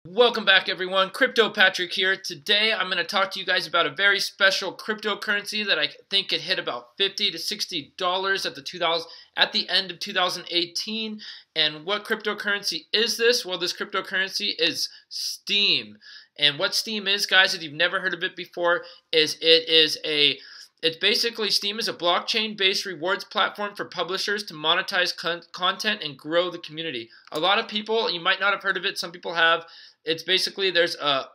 Welcome back, everyone. Crypto Patrick here. Today I'm going to talk to you guys about a very special cryptocurrency that I think could hit about $50 to $60 at the end of 2018. And what cryptocurrency is this? Well, this cryptocurrency is Steem. And what Steem is, guys, if you've never heard of it before, it's basically Steem is a blockchain-based rewards platform for publishers to monetize content and grow the community. A lot of people, you might not have heard of it. Some people have. It's basically there's a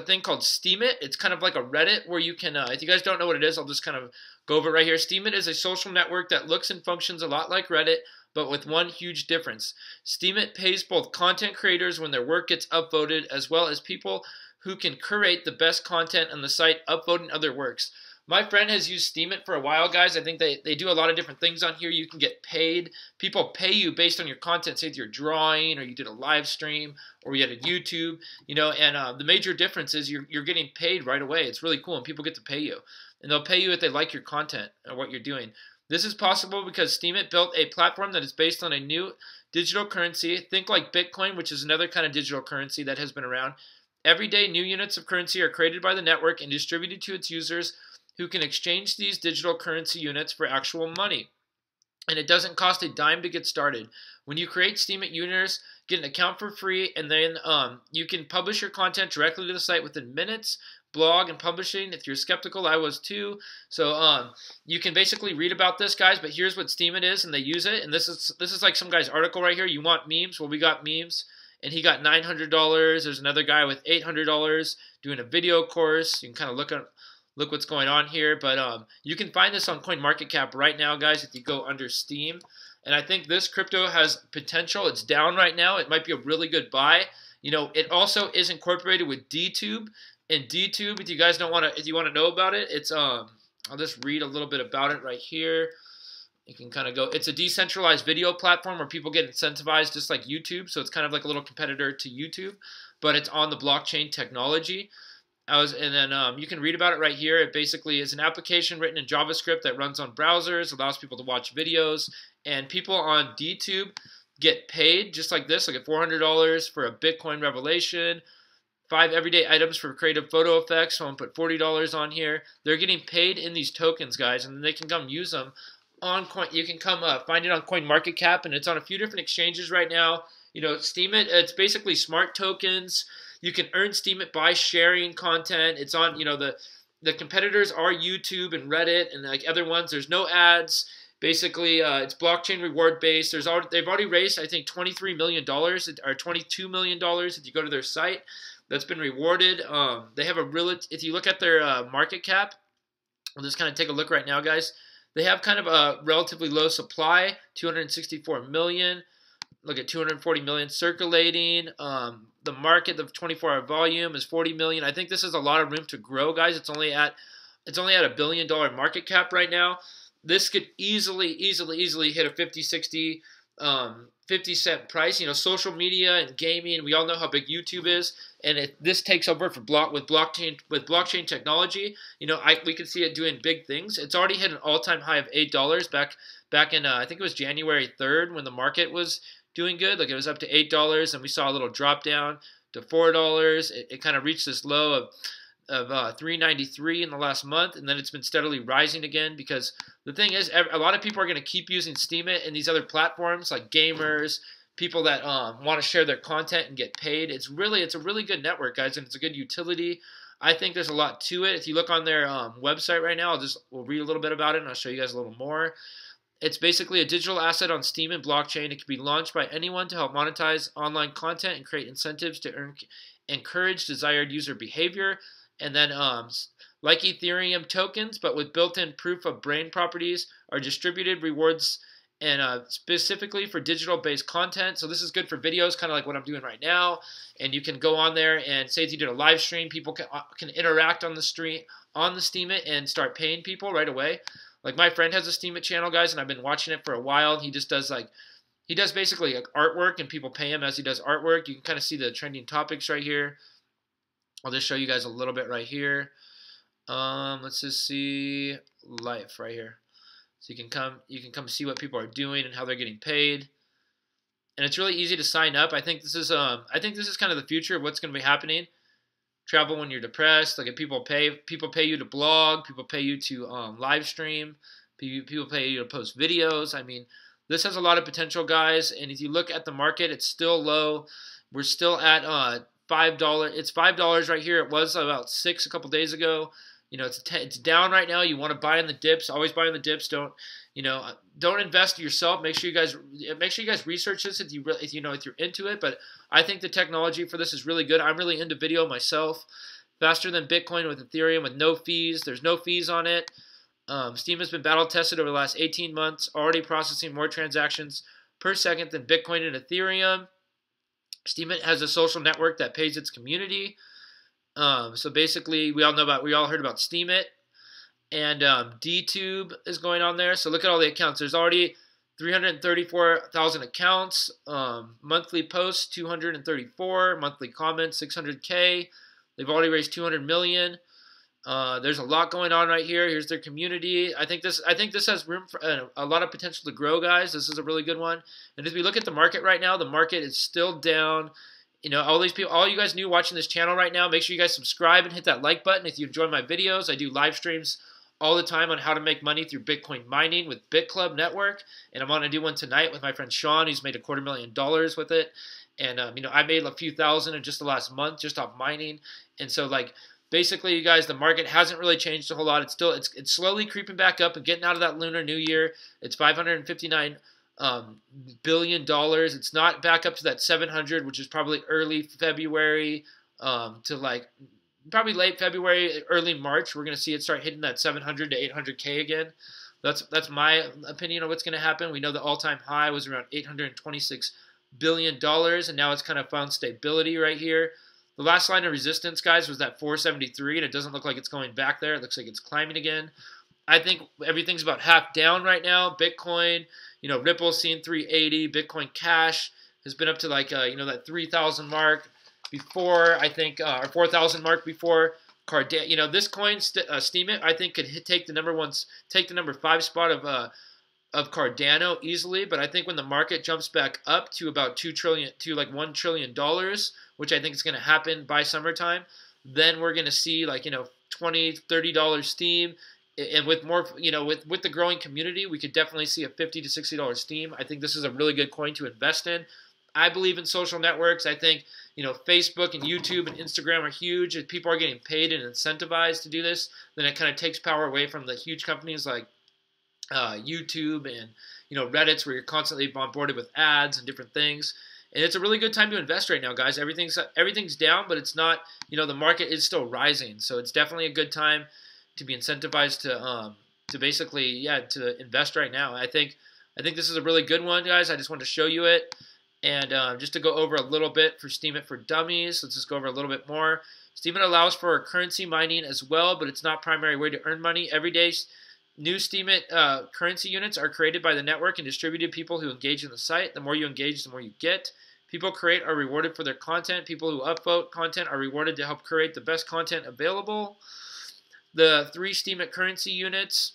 thing called Steemit. It's kind of like a Reddit where you can. If you guys don't know what it is, I'll just kind of go over it right here. Steemit is a social network that looks and functions a lot like Reddit, but with one huge difference. Steemit pays both content creators when their work gets upvoted, as well as people who can curate the best content on the site, upvoting other works. My friend has used Steemit for a while, guys. I think they do a lot of different things on here. You can get paid. People pay you based on your content. Say if you're drawing or you did a live stream or you had a YouTube, and the major difference is you're getting paid right away. It's really cool, and people get to pay you. And they'll pay you if they like your content or what you're doing. This is possible because Steemit built a platform that is based on a new digital currency. Think like Bitcoin, which is another kind of digital currency that has been around. Every day, new units of currency are created by the network and distributed to its users, who can exchange these digital currency units for actual money. And it doesn't cost a dime to get started. When you create Steemit users, get an account for free, and then you can publish your content directly to the site within minutes. Blog and publishing, if you're skeptical, I was too. So you can basically read about this, guys, but here's what Steemit is, and they use it. And this is like some guy's article right here. You want memes? Well, we got memes. And he got $900. There's another guy with $800 doing a video course. You can kind of look what's going on here, but you can find this on CoinMarketCap right now, guys, if you go under Steem. And I think this crypto has potential. It's down right now. It might be a really good buy. It also is incorporated with DTube. And DTube, if you guys want to know about it, it's I'll just read a little bit about it right here. You can kind of go. It's a decentralized video platform where people get incentivized just like YouTube. So it's kind of like a little competitor to YouTube, but it's on the blockchain technology. You can read about it right here. It basically is an application written in JavaScript that runs on browsers, allows people to watch videos, and people on DTube get paid just like this, like at $400 for a Bitcoin revelation, 5 everyday items for creative photo effects. Someone put $40 on here. They're getting paid in these tokens, guys, and they can come use them on Coin. You can come find it on CoinMarketCap, and it's on a few different exchanges right now. Steemit, it's basically smart tokens. You can earn Steemit by sharing content. It's on, the competitors are YouTube and Reddit and like other ones. There's no ads. Basically, it's blockchain reward based. They've already raised, I think, $23 million or $22 million if you go to their site. That's been rewarded. They have if you look at their market cap, we'll just kind of take a look right now, guys. They have kind of a relatively low supply, 264 million. Look at 240 million circulating. The market, the 24-hour volume is 40 million. I think this is a lot of room to grow, guys. It's only at $1 billion market cap right now. This could easily hit a 50 cent price. Social media and gaming. We all know how big YouTube is, and this takes over with blockchain technology. We can see it doing big things. It's already hit an all-time high of $8 back in I think it was January 3rd when the market was doing good. Like it was up to $8, and we saw a little drop down to $4. It kind of reached this low of $3.93 in the last month, and then it's been steadily rising again. Because the thing is, a lot of people are going to keep using Steemit and these other platforms, like gamers, people that want to share their content and get paid. It's a really good network, guys, and it's a good utility. I think there's a lot to it. If you look on their website right now, we'll read a little bit about it, and I'll show you guys a little more. It's basically a digital asset on Steem and blockchain. It can be launched by anyone to help monetize online content and create incentives to encourage desired user behavior. And then, like ETHEREUM tokens, but with built-in proof of brain properties, are distributed rewards and specifically for digital-based content. So this is good for videos, kind of like what I'm doing right now. And you can go on there and say if you did a live stream, people can interact on the Steemit and start paying people right away. Like my friend has a Steemit channel, guys, and I've been watching it for a while. He just does basically like artwork, and people pay him as he does artwork. You can kind of see the trending topics right here. I'll just show you guys a little bit right here. Let's just see life right here. So you can come see what people are doing and how they're getting paid. and it's really easy to sign up. I think this is kind of the future of what's going to be happening. Travel when you're depressed. Like if people pay you to blog, people pay you to live stream, people pay you to post videos. I mean, this has a lot of potential, guys. And if you look at the market, it's still low. We're still at $5. It's $5 right here. It was about $6 a couple days ago. You know, it's down right now. You want to buy in the dips. Always buy in the dips. Don't invest yourself. Make sure you guys research this if you're into it. But I think the technology for this is really good. I'm really into video myself. Faster than Bitcoin with Ethereum with no fees. There's no fees on it. Steem has been battle tested over the last 18 months, already processing more transactions per second than Bitcoin and Ethereum. Steem has a social network that pays its community. So basically, we all heard about Steemit, and DTube is going on there. So look at all the accounts. There's already 334,000 accounts. Monthly posts 234. Monthly comments 600K. They've already raised 200 million. There's a lot going on right here. Here's their community. I think this has room for a lot of potential to grow, guys. This is a really good one. And as we look at the market right now, the market is still down. You know, all you guys new watching this channel right now, make sure you guys subscribe and hit that like button if you enjoy my videos. I do live streams all the time on how to make money through Bitcoin mining with BitClub network, and I'm going to do one tonight with my friend Sean. He's made $250,000 with it, and I made a few thousand in just the last month just off mining. And so basically, you guys, the market hasn't really changed a whole lot. It's slowly creeping back up and getting out of that Lunar New Year. It's $559 billion. It's not back up to that 700, which is probably early February to probably late February, early March. We're going to see it start hitting that 700 to 800K again. That's my opinion of what's going to happen. We know the all-time high was around $826 billion, and now it's kind of found stability right here. The last line of resistance, guys, was that 473, and it doesn't look like it's going back there. It looks like it's climbing again. I think everything's about half down right now. Bitcoin, Ripple's seeing 380. Bitcoin Cash has been up to that 3,000 mark before, I think, or 4,000 mark before. This coin, Steemit, I think could take the number 5 spot of Cardano easily, but I think when the market jumps back up to about $2 trillion to $1 trillion, which I think is going to happen by summertime, then we're going to see $20, $30 Steem, and with more, with the growing community, we could definitely see a $50 to $60 Steem. I think this is a really good coin to invest in. I believe in social networks. I think Facebook and YouTube and Instagram are huge. If people are getting paid and incentivized to do this, then it kind of takes power away from the huge companies like YouTube and Reddit's, where you're constantly bombarded with ads and different things. And it's a really good time to invest right now, guys. Everything's down, but it's not. The market is still rising, so it's definitely a good time to be incentivized to basically to invest right now. I think this is a really good one, guys. I just wanted to show you it, and just to go over a little bit for Steemit for Dummies. Let's just go over a little bit more. Steemit allows for currency mining as well, but it's not primary way to earn money. Every day, new Steemit currency units are created by the network and distributed to people who engage in the site. The more you engage, the more you get. People create are rewarded for their content. People who upvote content are rewarded to help create the best content available. The 3 Steemit currency units.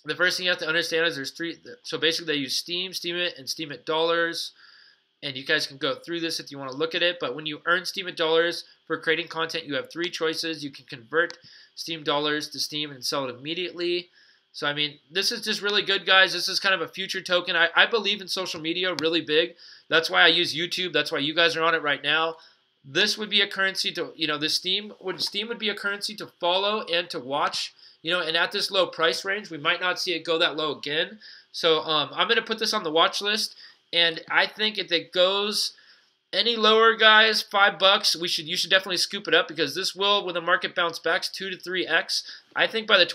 The first thing you have to understand is there's 3. So basically, they use Steem, Steemit, and Steemit dollars. And you guys can go through this if you want to look at it. But when you earn Steemit dollars for creating content, you have 3 choices. You can convert Steem dollars to Steem and sell it immediately. So, I mean, this is just really good, guys. This is kind of a future token. I believe in social media really big. That's why I use YouTube. That's why you guys are on it right now. This would be a currency to, Steem would be a currency to follow and to watch. And at this low price range, we might not see it go that low again. So, I'm going to put this on the watch list. And I think if it goes any lower, guys, $5, you should definitely scoop it up, because this will, when the market bounce back, 2 to 3x. I think by the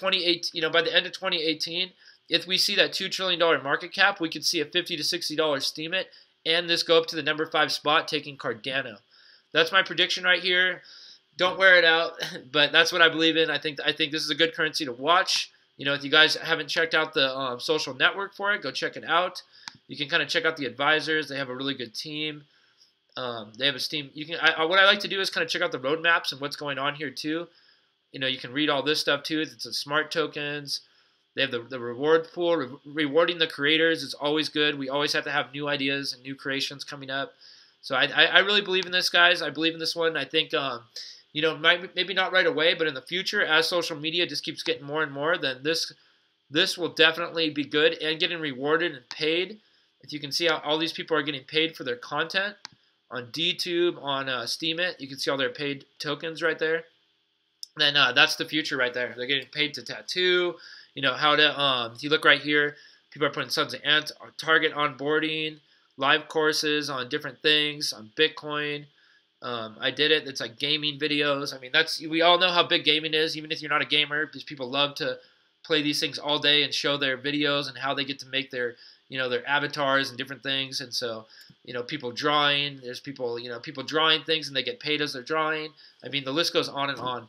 by the end of 2018, if we see that $2 trillion market cap, we could see a $50 to $60 Steemit, and this go up to the number 5 spot, taking Cardano. That's my prediction right here. Don't wear it out, but that's what I believe in. I think this is a good currency to watch. If you guys haven't checked out the social network for it, go check it out. You can kind of check out the advisors. They have a really good team. They have a Steem. What I like to do is kind of check out the roadmaps and what's going on here too. You can read all this stuff too. It's the smart tokens. They have the reward pool. Rewarding the creators is always good. We always have to have new ideas and new creations coming up. So I really believe in this, guys. I believe in this one. I think, you know, maybe not right away, but in the future, as social media just keeps getting more and more, then this will definitely be good and getting rewarded and paid. If you can see how all these people are getting paid for their content on DTube, on Steem it, you can see all their paid tokens right there. Then that's the future right there. They're getting paid to tattoo. You know how to. If you look right here, people are putting tons of target onboarding, live courses on different things on Bitcoin. I did it. It's like gaming videos. I mean, we all know how big gaming is, even if you're not a gamer, because people love to play these things all day and show their videos and how they get to make their, you know, their avatars and different things. And so, you know, people drawing. There's people, you know, people drawing things and they get paid as they're drawing. I mean, the list goes on and on.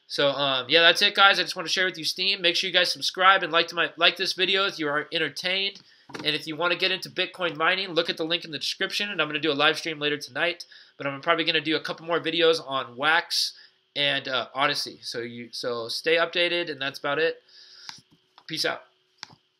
So, yeah, that's it, guys. I just want to share with you Steem. Make sure you guys subscribe and like this video if you are entertained. And if you want to get into Bitcoin mining, look at the link in the description. And I'm going to do a live stream later tonight. But I'm probably going to do a couple more videos on Wax and Odyssey. So stay updated, and that's about it. Peace out.